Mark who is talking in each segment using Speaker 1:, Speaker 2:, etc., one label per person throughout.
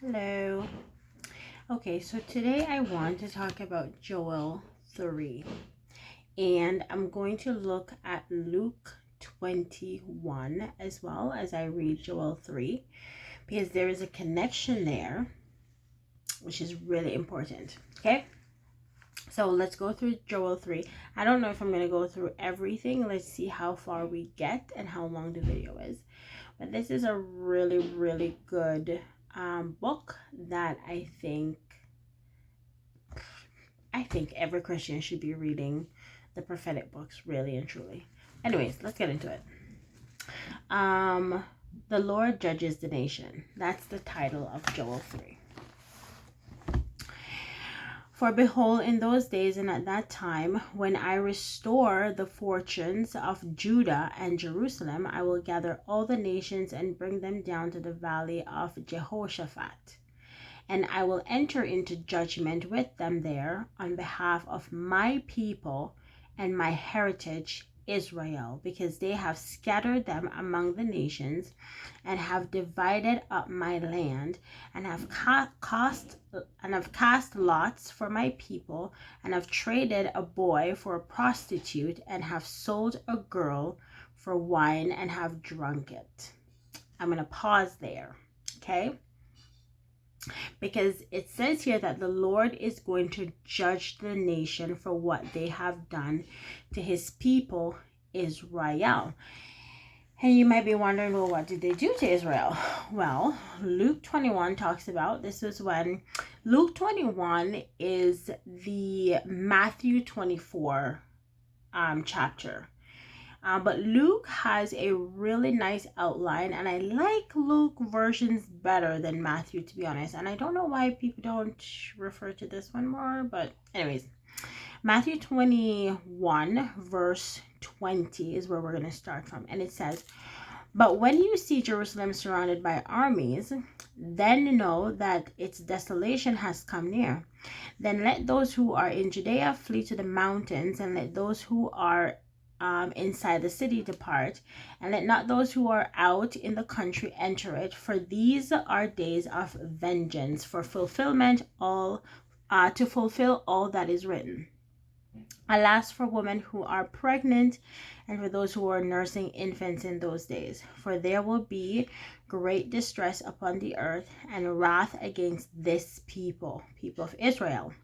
Speaker 1: Hello. Okay, so today I want to talk about Joel 3. And I'm going to look at Luke 21 as well as I read Joel 3 because there is a connection there which is really important. Okay? So let's go through Joel 3. I don't know if I'm going to go through everything. Let's see how far we get and how long the video is. But this is a really, really good book that I think every Christian should be reading the prophetic books, really and truly. Anyways, let's get into it. The Lord judges the nation. That's the title of Joel 3. For behold, in those days and at that time, when I restore the fortunes of Judah and Jerusalem, I will gather all the nations and bring them down to the valley of Jehoshaphat. And I will enter into judgment with them there on behalf of my people and my heritage Israel, because they have scattered them among the nations and have divided up my land and have cast lots for my people and have traded a boy for a prostitute and have sold a girl for wine and have drunk it. I'm going to pause there. Okay? Because it says here that the Lord is going to judge the nation for what they have done to his people, Israel. And you might be wondering, well, what did they do to Israel? Well, Luke 21 talks about, this is when Luke 21 is the Matthew 24 chapter. But Luke has a really nice outline, and I like Luke versions better than Matthew, to be honest. And I don't know why people don't refer to this one more, but anyways, Matthew 21 verse 20 is where we're going to start from. And it says, "But when you see Jerusalem surrounded by armies, then know that its desolation has come near. Then let those who are in Judea flee to the mountains, and let those who are inside the city depart, and let not those who are out in the country enter it, for these are days of vengeance, for fulfillment to fulfill all that is written. Alas for women who are pregnant, and for those who are nursing infants in those days, for there will be great distress upon the earth, and wrath against this people of Israel.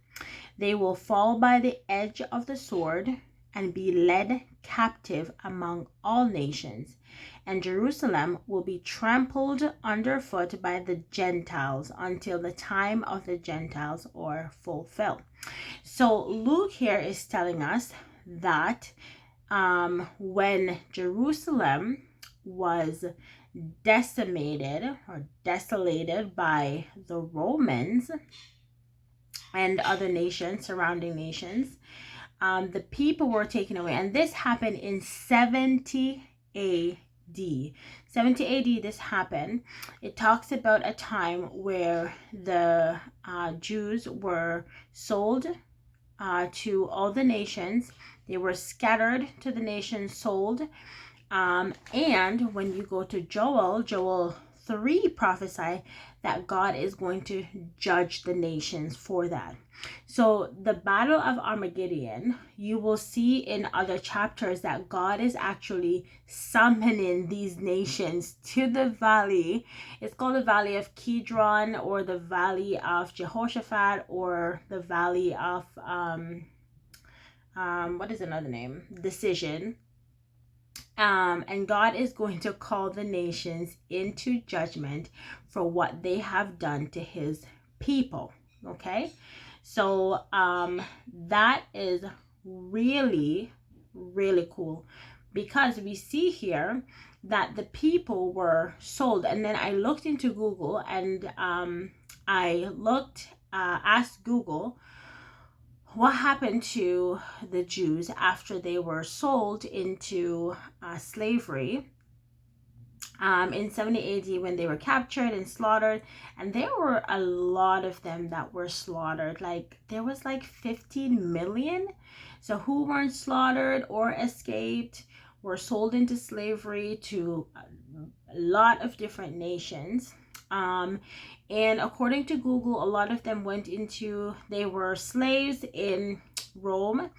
Speaker 1: They will fall by the edge of the sword, and be led captive among all nations, and Jerusalem will be trampled underfoot by the Gentiles until the time of the Gentiles are fulfilled." So Luke here is telling us that when Jerusalem was decimated or desolated by the Romans and other nations, surrounding nations, the people were taken away, and this happened in 70 AD. 70 AD this happened. It talks about a time where the Jews were sold to all the nations. They were scattered to the nations, sold. And when you go to Joel 3 prophesy that God is going to judge the nations for that. So the battle of Armageddon, you will see in other chapters that God is actually summoning these nations to the valley. It's called the Valley of Kidron, or the Valley of Jehoshaphat, or the Valley of what is another name? Decision. And God is going to call the nations into judgment for what they have done to his people. Okay, so that is really, really cool, because we see here that the people were sold. And then I looked into Google, and I asked Google, what happened to the Jews after they were sold into slavery in 70 AD, when they were captured and slaughtered? And there were a lot of them that were slaughtered. Like, there was like 15 million. So who weren't slaughtered or escaped were sold into slavery to a lot of different nations. And according to Google, a lot of them they were slaves in Rome,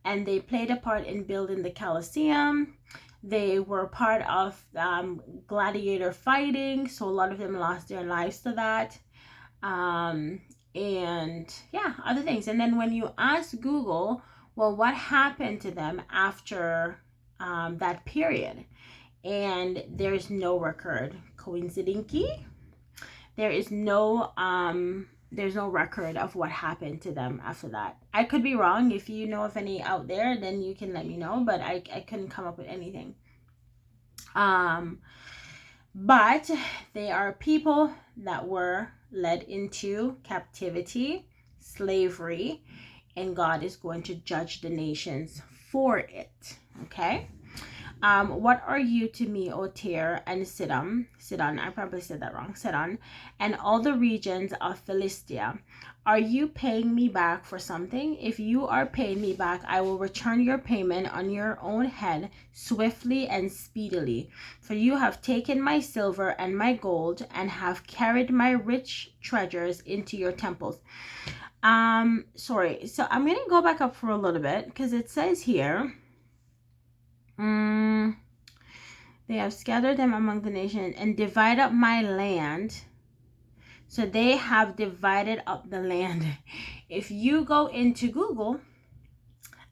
Speaker 1: and they played a part in building the Colosseum. They were part of gladiator fighting, so a lot of them lost their lives to that. And yeah, other things. And then when you ask Google, well, what happened to them after that period? And there's no record. Coincidentally, there's no record of what happened to them after that. I could be wrong. If you know of any out there, then you can let me know, but I couldn't come up with anything. But they are people that were led into captivity, slavery, and God is going to judge the nations for it. Okay? What are you to me, O Tyre and Sidon, I probably said that wrong, Sidon, and all the regions of Philistia? Are you paying me back for something? If you are paying me back, I will return your payment on your own head swiftly and speedily. For you have taken my silver and my gold, and have carried my rich treasures into your temples. Sorry, so I'm going to go back up for a little bit, because it says here, they have scattered them among the nations and divide up my land. So they have divided up the land. If you go into Google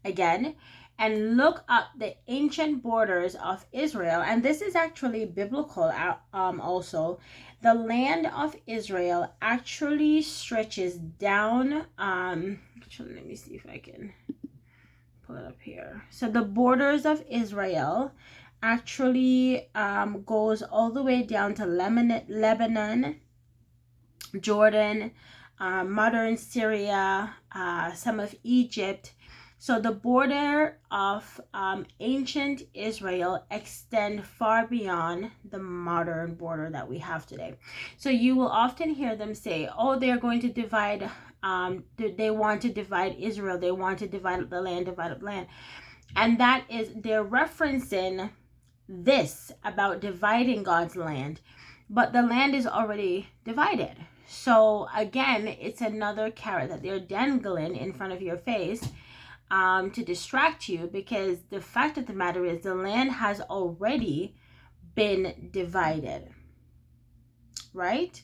Speaker 1: again and look up the ancient borders of Israel, and this is actually biblical also, the land of Israel actually stretches down, actually let me see if I can pull it up here. So the borders of Israel actually goes all the way down to Lebanon, Jordan, modern Syria, some of Egypt. So the border of ancient Israel extend far beyond the modern border that we have today. So you will often hear them say, oh, they're going to divide, they want to divide Israel, they want to divide up the land. And that is, they're referencing this about dividing God's land, but the land is already divided. So again, it's another carrot that they're dangling in front of your face to distract you, because the fact of the matter is the land has already been divided, right?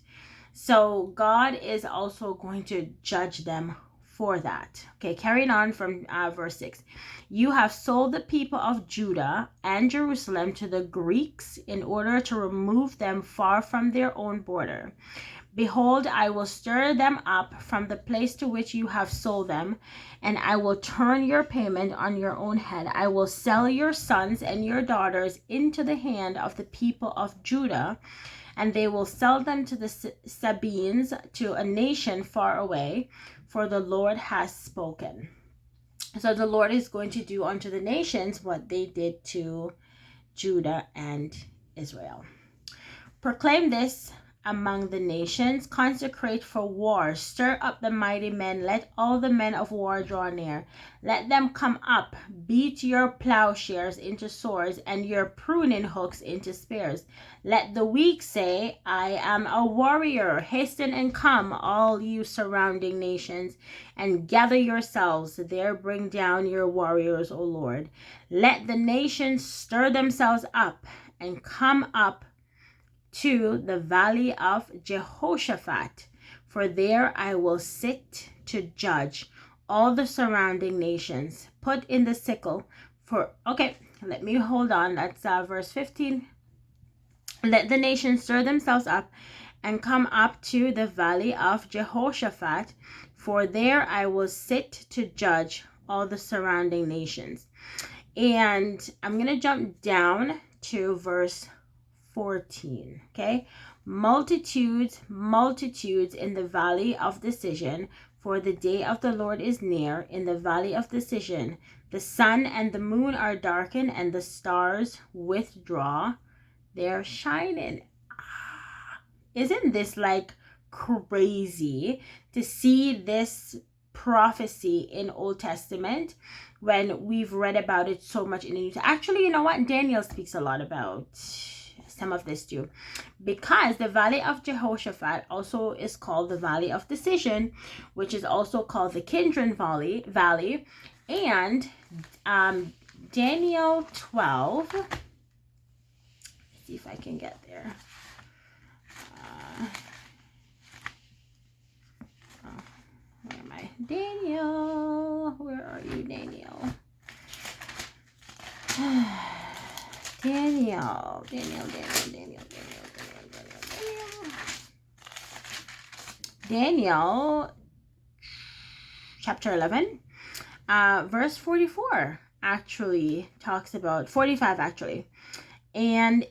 Speaker 1: So God is also going to judge them for that. Okay, carrying on from verse 6. You have sold the people of Judah and Jerusalem to the Greeks in order to remove them far from their own border. Behold, I will stir them up from the place to which you have sold them, and I will turn your payment on your own head. I will sell your sons and your daughters into the hand of the people of Judah, and they will sell them to the Sabeans, to a nation far away, for the Lord has spoken. So the Lord is going to do unto the nations what they did to Judah and Israel. Proclaim this among the nations, consecrate for war, stir up the mighty men, let all the men of war draw near. Let them come up, beat your plowshares into swords, and your pruning hooks into spears. Let the weak say, I am a warrior. Hasten and come, all you surrounding nations, and gather yourselves. There bring down your warriors, O Lord. Let the nations stir themselves up, and come up to the valley of Jehoshaphat, for there I will sit to judge all the surrounding nations. Put in the sickle for, okay, let me hold on. That's verse 15. Let the nations stir themselves up and come up to the valley of Jehoshaphat, for there I will sit to judge all the surrounding nations. And I'm going to jump down to verse 14. Okay, multitudes in the valley of decision, for the day of the Lord is near. In the valley of decision, the sun and the moon are darkened, and the stars withdraw their shining. Isn't this like crazy to see this prophecy in Old Testament when we've read about it so much in the New Testament? Actually, you know what, Daniel speaks a lot about some of this too, because the valley of Jehoshaphat also is called the valley of decision, which is also called the Kidron Valley, and Daniel 12. Let's see if I can get there. Where am I? Daniel, where are you, Daniel? Daniel chapter 11, verse 44 actually talks about 45 actually, and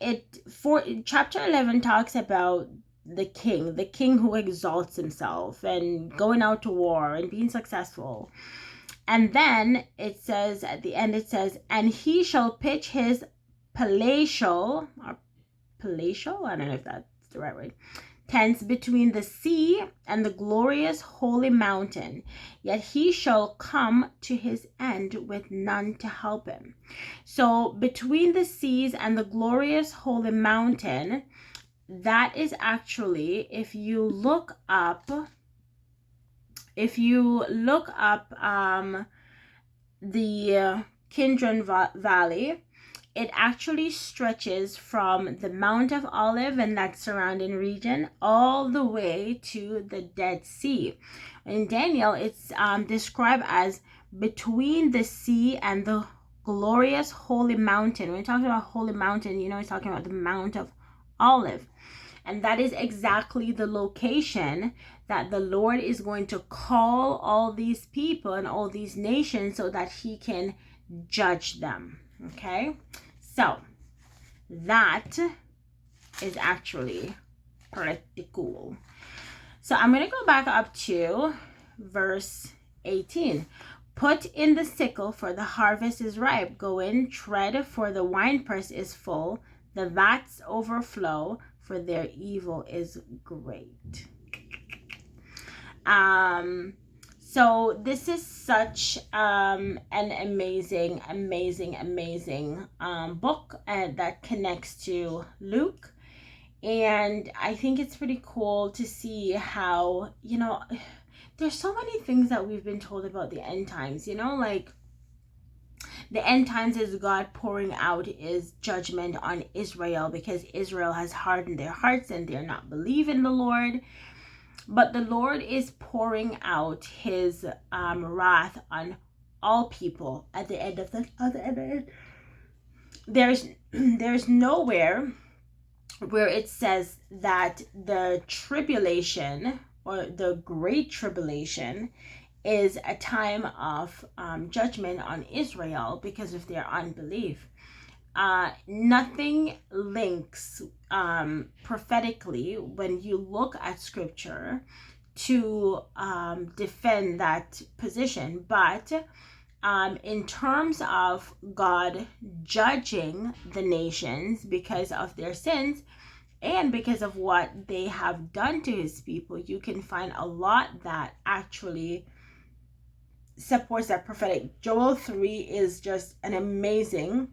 Speaker 1: chapter 11 talks about the king who exalts himself and going out to war and being successful. And then it says at the end, it says, and he shall pitch his palatial, I don't know if that's the right word, tents between the sea and the glorious holy mountain, yet he shall come to his end with none to help him. So between the seas and the glorious holy mountain, that is actually, if you look up the Kidron Valley, it actually stretches from the Mount of Olive and that surrounding region all the way to the Dead Sea. In Daniel, it's described as between the sea and the glorious holy mountain. When you're talking about holy mountain, you know, it's talking about the Mount of Olive. And that is exactly the location that the Lord is going to call all these people and all these nations so that he can judge them. Okay? So, that is actually pretty cool. So, I'm going to go back up to verse 18. Put in the sickle, for the harvest is ripe. Go in, tread, for the winepress is full. The vats overflow, for their evil is great. So this is such an amazing book that connects to Luke. And I think it's pretty cool to see how, you know, there's so many things that we've been told about the end times, you know, like the end times is God pouring out his judgment on Israel because Israel has hardened their hearts and they're not believing the Lord. But the Lord is pouring out his wrath on all people at the end of the end. There's nowhere where it says that the tribulation or the great tribulation is a time of judgment on Israel because of their unbelief. Nothing links prophetically when you look at scripture to defend that position. But in terms of God judging the nations because of their sins and because of what they have done to his people, you can find a lot that actually supports that prophetic. Joel 3 is just an amazing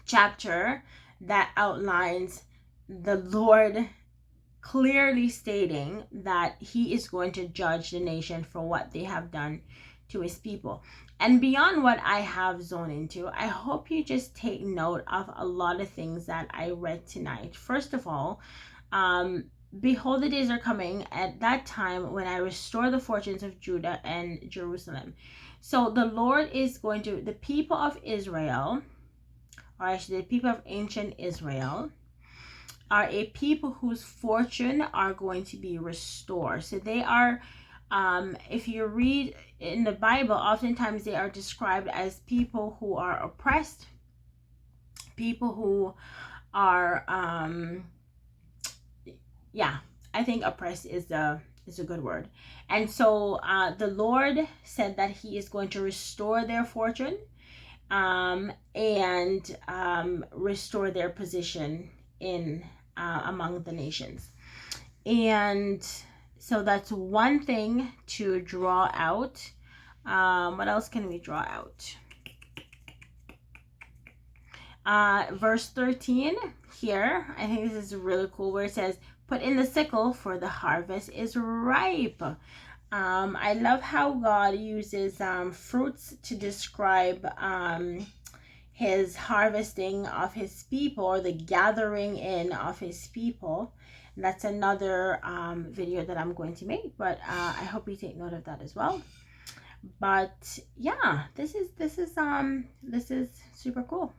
Speaker 1: chapter that outlines the Lord clearly stating that he is going to judge the nation for what they have done to his people. And beyond what I have zoned into, I hope you just take note of a lot of things that I read tonight. First of all, behold, the days are coming at that time when I restore the fortunes of Judah and Jerusalem. So the Lord is going to, the people of Israel, or actually the people of ancient Israel, are a people whose fortune are going to be restored. So they are, if you read in the Bible, oftentimes they are described as people who are oppressed, people who are, I think oppressed is a good word. And so the Lord said that he is going to restore their fortune and restore their position in among the nations. And so that's one thing to draw out. What else can we draw out? Verse 13 here, I think this is really cool, where it says, put in the sickle, for the harvest is ripe. I love how God uses fruits to describe his harvesting of his people, or the gathering in of his people. That's another video that I'm going to make, but I hope you take note of that as well. But yeah, this is super cool.